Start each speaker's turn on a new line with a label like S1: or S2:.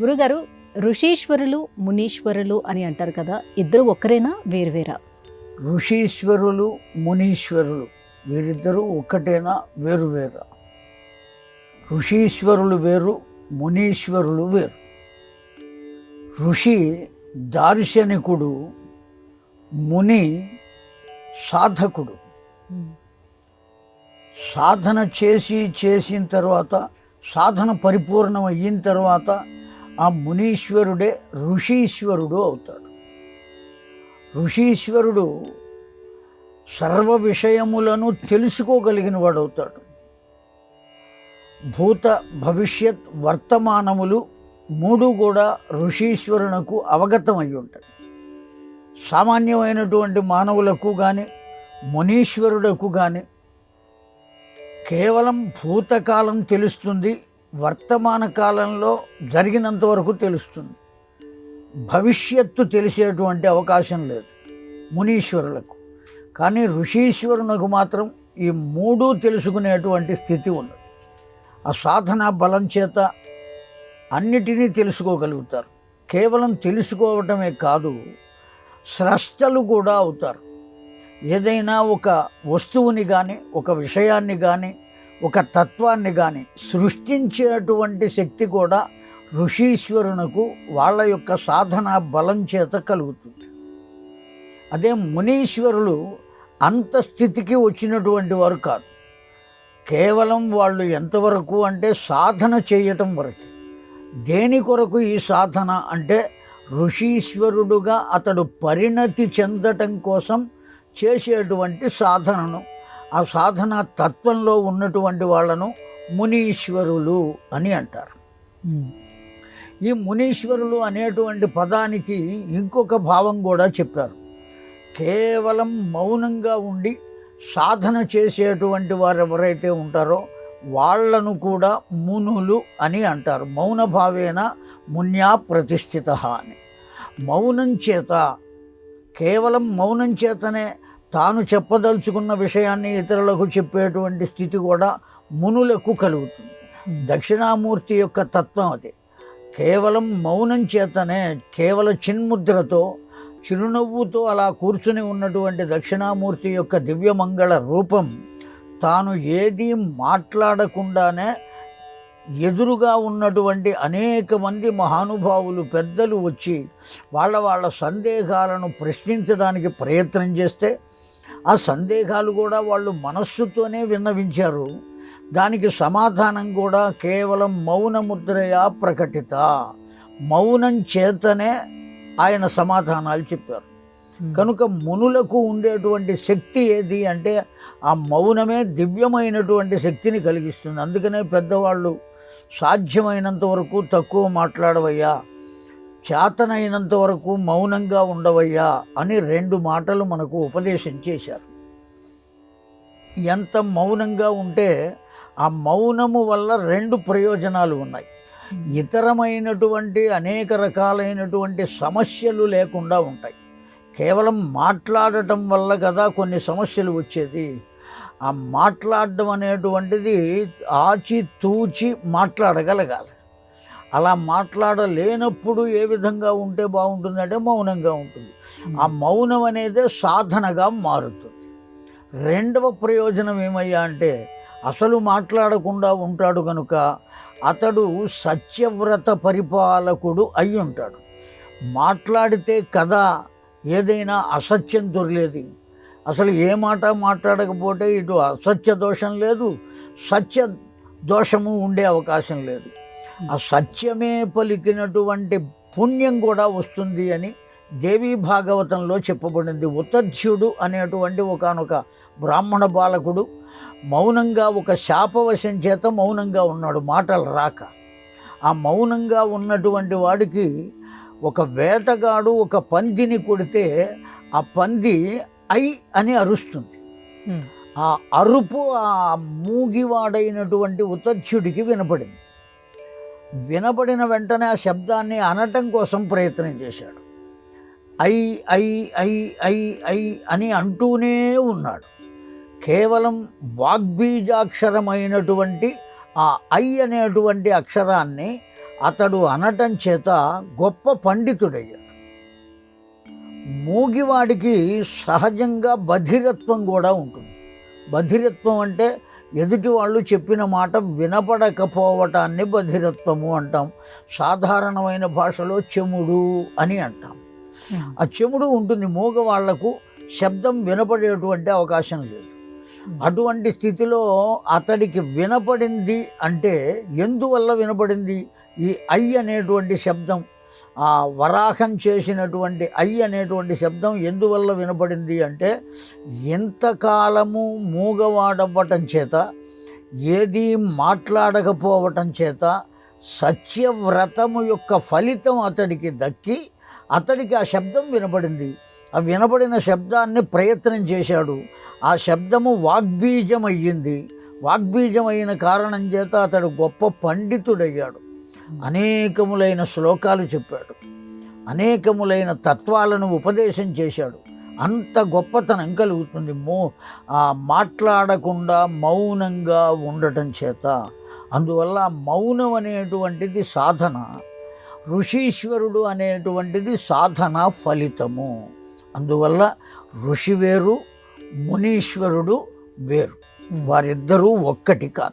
S1: గురుగారు, ఋషీశ్వరులు మునీశ్వరులు అని అంటారు కదా, ఇద్దరు ఒక్కరేనా వేరువేరా?
S2: ఋషీశ్వరులు మునీశ్వరులు వీరిద్దరూ ఒక్కటేనా వేరువేరా? ఋషీశ్వరులు వేరు, మునీశ్వరులు వేరు. ఋషి దార్శనికుడు, ముని సాధకుడు. సాధన చేసిన తర్వాత, సాధన పరిపూర్ణం అయిన తర్వాత ఆ మునీశ్వరుడే ఋషీశ్వరుడు అవుతాడు. ఋషీశ్వరుడు సర్వ విషయములను తెలుసుకోగలిగిన వాడు అవుతాడు. భూత భవిష్యత్ వర్తమానములు మూడు కూడా ఋషీశ్వరునకు అవగతమై ఉంటాయి. సామాన్యమైనటువంటి మానవులకు కానీ మునీశ్వరులకు కానీ కేవలం భూతకాలం తెలుస్తుంది, వర్తమాన కాలంలో జరిగినంత వరకు తెలుస్తుంది. భవిష్యత్తు తెలిసేటువంటి అవకాశం లేదు మునీశ్వరులకు. కానీ ఋషీశ్వరునకు మాత్రం ఈ మూడు తెలుసుకునేటువంటి స్థితి ఉన్నది. ఆ సాధన బలం చేత అన్నిటినీ తెలుసుకోగలుగుతారు. కేవలం తెలుసుకోవటమే కాదు, స్రష్టలు కూడా అవుతారు. ఏదైనా ఒక వస్తువుని కానీ, ఒక విషయాన్ని కానీ, ఒక తత్వాన్ని కానీ సృష్టించేటువంటి శక్తి కూడా ఋషీశ్వరునకు వాళ్ళ యొక్క సాధన బలం చేత కలుగుతుంది. అదే మునీశ్వరులు అంత స్థితికి వచ్చినటువంటి వారు కాదు. కేవలం వాళ్ళు ఎంతవరకు అంటే సాధన చేయటం వరకు. దేని కొరకు ఈ సాధన అంటే ఋషీశ్వరుడుగా అతడు పరిణతి చెందటం కోసం చేసేటువంటి సాధనను, ఆ సాధన తత్వంలో ఉన్నటువంటి వాళ్ళను మునీశ్వరులు అని అంటారు. ఈ మునీశ్వరులు అనేటువంటి పదానికి ఇంకొక భావం కూడా చెప్పారు. కేవలం మౌనంగా ఉండి సాధన చేసేటువంటి వారు ఎవరైతే ఉంటారో వాళ్లను కూడా మునులు అని అంటారు. మౌన భావేన మున్యా ప్రతిష్ఠిత అని. మౌనం చేత, కేవలం మౌనం చేతనే తాను చెప్పదలుచుకున్న విషయాన్ని ఇతరులకు చెప్పేటువంటి స్థితి కూడా మునులకు కలుగుతుంది. దక్షిణామూర్తి యొక్క తత్వం అది. కేవలం మౌనం చేతనే, కేవల చిన్ముద్రతో, చిరునవ్వుతో అలా కూర్చుని ఉన్నటువంటి దక్షిణామూర్తి యొక్క దివ్యమంగళ రూపం తాను ఏదీ మాట్లాడకుండానే ఎదురుగా ఉన్నటువంటి అనేక మంది మహానుభావులు, పెద్దలు వచ్చి వాళ్ళ సందేహాలను ప్రశ్నించడానికి ప్రయత్నం చేస్తే ఆ సందేహాలు కూడా వాళ్ళు మనస్సుతోనే విన్నవించారు. దానికి సమాధానం కూడా కేవలం మౌనముద్రయా ప్రకటిత, మౌనం చేతనే ఆయన సమాధానాలు చెప్పారు. కనుక మునులకు ఉండేటువంటి శక్తి ఏది అంటే ఆ మౌనమే దివ్యమైనటువంటి శక్తిని కలిగిస్తుంది. అందుకనే పెద్దవాళ్ళు సాధ్యమైనంత వరకు తక్కువ మాట్లాడవయ్యా, చేతనైనంత వరకు మౌనంగా ఉండవయ్యా అని 2 మాటలు మనకు ఉపదేశం చేశారు. ఎంత మౌనంగా ఉంటే ఆ మౌనము వల్ల 2 ప్రయోజనాలు ఉన్నాయి. ఇతరమైనటువంటి అనేక రకాలైనటువంటి సమస్యలు లేకుండా ఉంటాయి. కేవలం మాట్లాడటం వల్ల కదా కొన్ని సమస్యలు వచ్చేది. ఆ మాట్లాడడం అనేటువంటిది ఆచితూచి మాట్లాడగలగాలి. అలా మాట్లాడలేనప్పుడు ఏ విధంగా ఉంటే బాగుంటుందంటే మౌనంగా ఉంటుంది. ఆ మౌనం అనేదే సాధనగా మారుతుంది. 2వ ప్రయోజనం ఏమయ్యా అంటే అసలు మాట్లాడకుండా ఉంటాడు కనుక అతడు సత్యవ్రత పరిపాలకుడు అయి ఉంటాడు. మాట్లాడితే కదా ఏదైనా అసత్యం దొరికేది. అసలు ఏ మాట మాట్లాడకపోతే ఇటు అసత్య దోషం లేదు, సత్య దోషము ఉండే అవకాశం లేదు. ఆ సత్యమే పలికినటువంటి పుణ్యం కూడా వస్తుంది అని దేవీ భాగవతంలో చెప్పబడింది. ఉతధ్యుడు అనేటువంటి ఒకానొక బ్రాహ్మణ బాలకుడు మౌనంగా, ఒక శాపవశం చేత మౌనంగా ఉన్నాడు, మాటలు రాక. ఆ మౌనంగా ఉన్నటువంటి వాడికి ఒక వేటగాడు ఒక పందిని కొడితే ఆ పంది ఐ అని అరుస్తుంది. ఆ అరుపు ఆ మూగివాడైనటువంటి ఉతధ్యుడికి వినపడింది. వినపడిన వెంటనే ఆ శబ్దాన్ని అనటం కోసం ప్రయత్నం చేశాడు. I I I I I అని అంటూనే ఉన్నాడు. కేవలం వాగ్బీజాక్షరమైనటువంటి ఆ ఐ అనేటువంటి అక్షరాన్ని అతడు అనటం చేత గొప్ప పండితుడయ్యాడు. మూగివాడికి సహజంగా బధిరత్వం కూడా ఉంటుంది. బధిరత్వం అంటే ఎదుటి వాళ్ళు చెప్పిన మాట వినపడకపోవటాన్ని బధిరత్వము అంటాం. సాధారణమైన భాషలో చెముడు అని అంటాం. ఆ చెముడు ఉంటుంది. మూగవాళ్లకు శబ్దం వినపడేటువంటి అవకాశం లేదు. అటువంటి స్థితిలో అతడికి వినపడింది అంటే ఎందువల్ల వినపడింది? ఈ ఐ అనేటువంటి శబ్దం, ఆ వరాహం చేసినటువంటి ఐ అనేటువంటి శబ్దం ఎందువల్ల వినపడింది అంటే, ఎంతకాలము మూగవాడవ్వటం చేత, ఏదీ మాట్లాడకపోవటం చేత సత్యవ్రతము యొక్క ఫలితం అతడికి దక్కి అతడికి ఆ శబ్దం వినపడింది. ఆ వినపడిన శబ్దాన్ని ప్రయత్నం చేశాడు. ఆ శబ్దము వాగ్బీజం అయ్యింది. వాగ్బీజం అయిన కారణం చేత అతడు గొప్ప పండితుడయ్యాడు. అనేకములైన శ్లోకాలు చెప్పాడు, అనేకములైన తత్వాలను ఉపదేశం చేశాడు. అంత గొప్పతనం కలుగుతుంది మాట్లాడకుండా మౌనంగా ఉండటం చేత. అందువల్ల మౌనం అనేటువంటిది సాధన, ఋషీశ్వరుడు అనేటువంటిది సాధన ఫలితము. అందువల్ల ఋషి వేరు, మునీశ్వరుడు వేరు, వారిద్దరూ ఒక్కటి కాదు.